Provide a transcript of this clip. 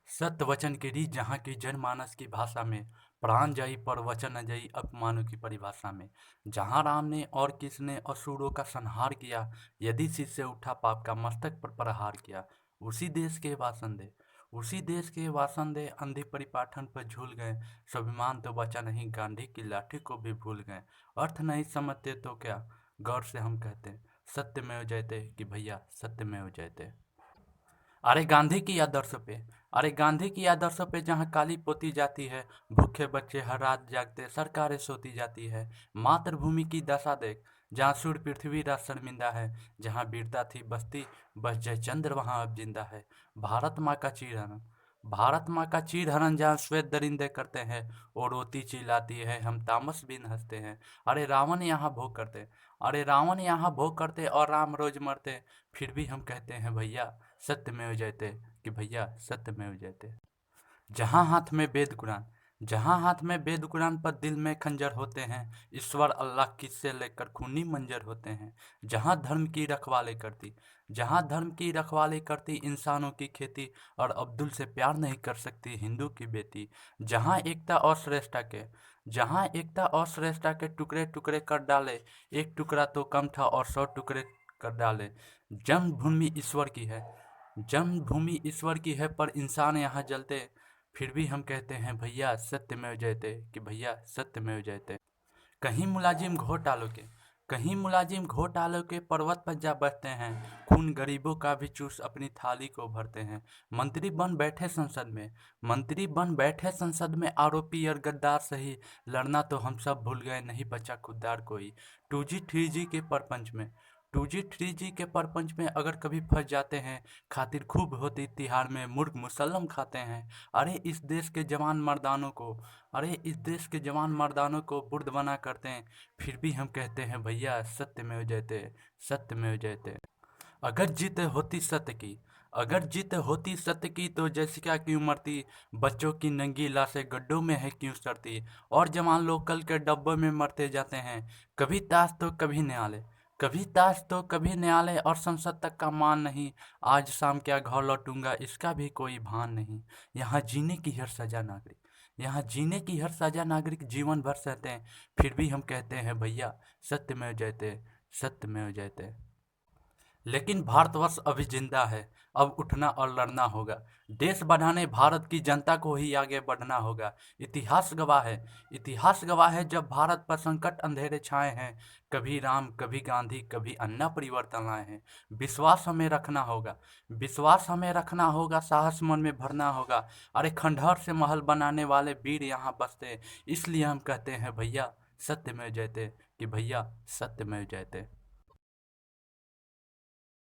सत्य वचन की रीत जहाँ की जनमानस की भाषा में, प्राण जाई पर वचन न जाई अपमानों की परिभाषा में। जहाँ राम ने और कृष्ण ने असुरों का संहार किया, यदि सिर से उठा पाप का मस्तक पर प्रहार किया। उसी देश के वासन दे, उसी देश के वासन दे, अंधे परिपाठन पर झूल गए। स्वाभिमान तो बचा नहीं, गांधी की लाठी को भी भूल गए। अर्थ नहीं समझते तो क्या, गौर से हम कहते सत्यमेव जयते कि भैया सत्यमेव जयते। अरे गांधी की आदर्शों पे, अरे गांधी की आदर्शों पे जहाँ काली पोती जाती है, भूखे बच्चे हर रात जागते, सरकारें सोती जाती है। मातृभूमि की दशा देख, जहाँ सूर्य पृथ्वी रात शर्मिंदा है। जहाँ वीरता थी बस्ती, बस जयचंद्र वहाँ अब जिंदा है। भारत माँ का चीरहरण, भारत माँ का चीरहरण जहाँ श्वेत दरिंदे करते हैं। और रोती चिल्लाती है, हम तामस बिन हंसते हैं। अरे रावण यहाँ भोग करते, अरे रावण यहाँ भोग करते और राम रोज मरते। फिर भी हम कहते हैं भैया सत्यमेव जयते कि भैया सत्यमेव जयते। जहाँ हाथ में वेद कुरान, जहाँ हाथ में वेद कुरान पर दिल में खंजर होते हैं। ईश्वर अल्लाह किससे लेकर खूनी मंजर होते हैं। जहाँ धर्म की रखवाली करती, जहाँ धर्म की रखवाली करती इंसानों की खेती। और अब्दुल से प्यार नहीं कर सकती हिंदू की बेटी। जहाँ एकता और श्रेष्ठता के, जहाँ एकता और श्रेष्ठता के टुकड़े टुकड़े कर डाले। एक टुकड़ा तो कम था और 100 टुकड़े कर डाले। जन्मभूमि ईश्वर की है, जन्मभूमि ईश्वर की है, पर इंसान यहाँ जलते। फिर भी हम कहते हैं भैया सत्यमेव जयते कि भैया सत्यमेव जयते। कहीं मुलाजिम घोटालों के, कहीं मुलाजिम घोटालों के पर्वत पर जा बैठते हैं। खून गरीबों का भी चूस अपनी थाली को भरते हैं। मंत्री बन बैठे संसद में, मंत्री बन बैठे संसद में, आरोपी और गद्दार सही। लड़ना तो हम सब भूल गए, नहीं बचा खुददार कोई। 2G 3G के परपंच में, 2G 3G के परपंच में अगर कभी फंस जाते हैं। खातिर खूब होती तिहाड़ में, मुर्ग मुसल्लम खाते हैं। अरे इस देश के जवान मर्दानों को, अरे इस देश के जवान मर्दानों को बुर्द बना करते हैं। फिर भी हम कहते हैं भैया सत्यमेव जयते, सत्यमेव जयते। अगर जीत होती सत्य की, अगर जीत होती सत्य की, तो जैसिका क्यों मरती। बच्चों की नंगी लाशें गड्ढों में है क्यों सड़ती। और जवान लोग कल के डब्बों में मरते जाते हैं। कभी ताश तो कभी न्याले, कभी ताश तो कभी न्याले, और संसद तक का मान नहीं। आज शाम क्या घर लौटूंगा इसका भी कोई भान नहीं। यहाँ जीने की हर सजा नागरिक, यहाँ जीने की हर सजा नागरिक जीवन भर सहते हैं। फिर भी हम कहते हैं भैया सत्यमेव जयते, सत्यमेव जयते। लेकिन भारतवर्ष अभी जिंदा है, अब उठना और लड़ना होगा। देश बढ़ाने भारत की जनता को ही आगे बढ़ना होगा। इतिहास गवाह है, इतिहास गवाह है, जब भारत पर संकट अंधेरे छाए हैं। कभी राम कभी गांधी कभी अन्ना परिवर्तन लाए हैं। विश्वास हमें रखना होगा, विश्वास हमें रखना होगा, साहस मन में भरना होगा। अरे खंडहर से महल बनाने वाले वीर यहाँ बसते, इसलिए हम कहते हैं भैया सत्यमेव जयते कि भैया सत्यमेव जयते।